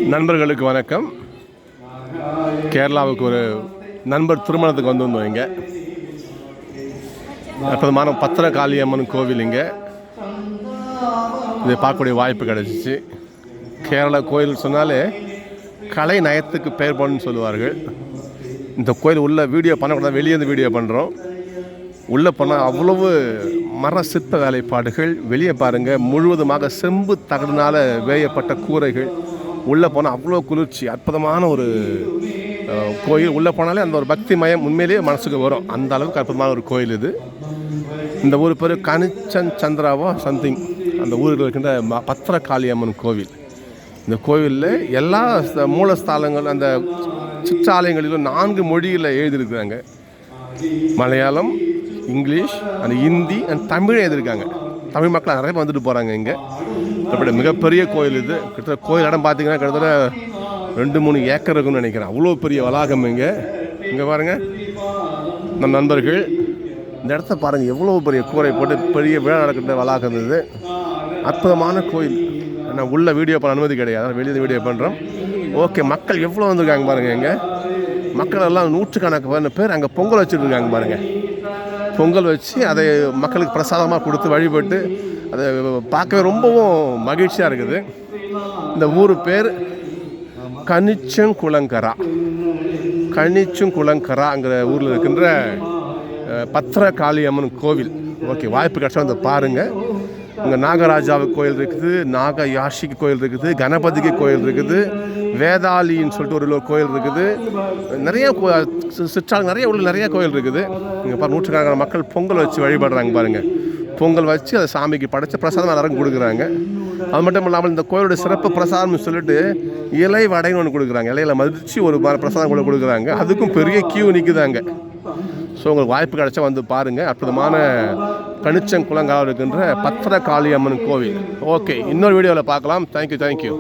நண்பர்களுக்கு வணக்கம். கேரளாவுக்கு ஒரு நண்பர் திருமணத்துக்கு வந்திருந்தோம். இங்கே அற்புதமான பத்திரகாளியம்மன் கோவில். இங்கே இதை பார்க்கக்கூடிய வாய்ப்பு கிடச்சிச்சு. கேரளா கோயில் சொன்னாலே கலை நயத்துக்கு பெயர் போன்னு சொல்லுவார்கள். இந்த கோயில் உள்ள வீடியோ பண்ணக்கூடாது, வெளியே இருந்து வீடியோ பண்ணுறோம். உள்ளே போனால் அவ்வளவு மர சிற்ப வேலைப்பாடுகள். வெளியே பாருங்கள், முழுவதுமாக செம்பு தகடுனால் வேயப்பட்ட கூரைகள். உள்ளே போனால் அவ்வளோ குளிர்ச்சி. அற்புதமான ஒரு கோயில். உள்ளே போனாலே அந்த ஒரு பக்தி மயம் உண்மையிலேயே மனசுக்கு வரும். அந்த அளவுக்கு அற்புதமான ஒரு கோயில் இது. இந்த ஊர் பேர் கனிச்சன் சந்திராவோ சம்திங். அந்த ஊரில் இருக்கின்ற பத்திரகாளியம்மன் கோவில். இந்த கோவிலில் எல்லா மூலஸ்தாலங்கள், அந்த சிற்றாலயங்களிலும் 4 மொழியில் எழுதியிருக்கிறாங்க. Malayalam, English and Hindi and Tamil எழுதியிருக்காங்க. தமிழ் மக்கள் நிறைய வந்துட்டு போகிறாங்க இங்கே. அப்படி மிகப்பெரிய கோயில் இது. கிட்டத்தட்ட கோயில் இடம் பார்த்தீங்கன்னா கிட்டத்தட்ட 2-3 ஏக்கர் இருக்குன்னு நினைக்கிறேன். அவ்வளோ பெரிய வளாகம் இங்கே. இங்கே பாருங்கள், நம் நண்பர்கள் இந்த இடத்த பாருங்கள், எவ்வளோ பெரிய கூரை போட்டு பெரிய விழா நடக்கின்ற வளாகம் இது. அற்புதமான கோயில். நான் உள்ள வீடியோ பண்ண அனுமதி கிடையாது, வெளியே வீடியோ பண்ணுறோம். ஓகே, மக்கள் எவ்வளோ வந்திருக்காங்க பாருங்கள். இங்கே மக்கள் எல்லாம் நூற்றுக்கணக்கான பேர் அங்கே பொங்கல் வச்சுருக்காங்க பாருங்கள். பொங்கல் வச்சு அதை மக்களுக்கு பிரசாதமாக கொடுத்து வழிபட்டு அதை பார்க்கவே ரொம்பவும் மகிழ்ச்சியாக இருக்குது. இந்த ஊர் பேர் கனிச்சங்குளங்கரா. கனிச்சங்குளங்கராங்கிற ஊரில் இருக்கின்ற பத்திரகாளியம்மன் கோவில். ஓகே, வாய்ப்பு கிடச்சா வந்து பாருங்கள். இங்கே நாகராஜாவுக்கு கோயில் இருக்குது, நாக யாஷிக்கு கோயில் இருக்குது, கணபதிக்கு கோயில் இருக்குது, வேதாளின்னு சொல்லிட்டு ஒரு கோயில் இருக்குது. நிறைய சிற்றால் நிறைய உள்ள நிறைய கோயில் இருக்குது. இங்கே பாரு, நூற்றுக்கணக்கான மக்கள் பொங்கல் வச்சு வழிபடுறாங்க பாருங்கள். பொங்கல் வச்சு அதை சாமிக்கு படைச்ச பிரசாதம் எல்லாரும் கொடுக்குறாங்க. அது மட்டும் இல்லாமல் இந்த கோயிலோட சிறப்பு பிரசாதம்னு சொல்லிட்டு இலை வடைன்னு ஒன்று கொடுக்குறாங்க. இலையில மதிச்சு ஒரு பிரசாதம் கூட கொடுக்குறாங்க. அதுக்கும் பெரிய கியூ நிற்குதாங்க. ஸோ உங்களுக்கு வாய்ப்பு கிடைச்சா வந்து பாருங்கள். அற்புதமான கனிச்சங்குளங்காவில் இருக்கின்ற பத்திரகாளியம்மன் கோவில். ஓகே, இன்னொரு வீடியோவில் பார்க்கலாம். தேங்க்யூ.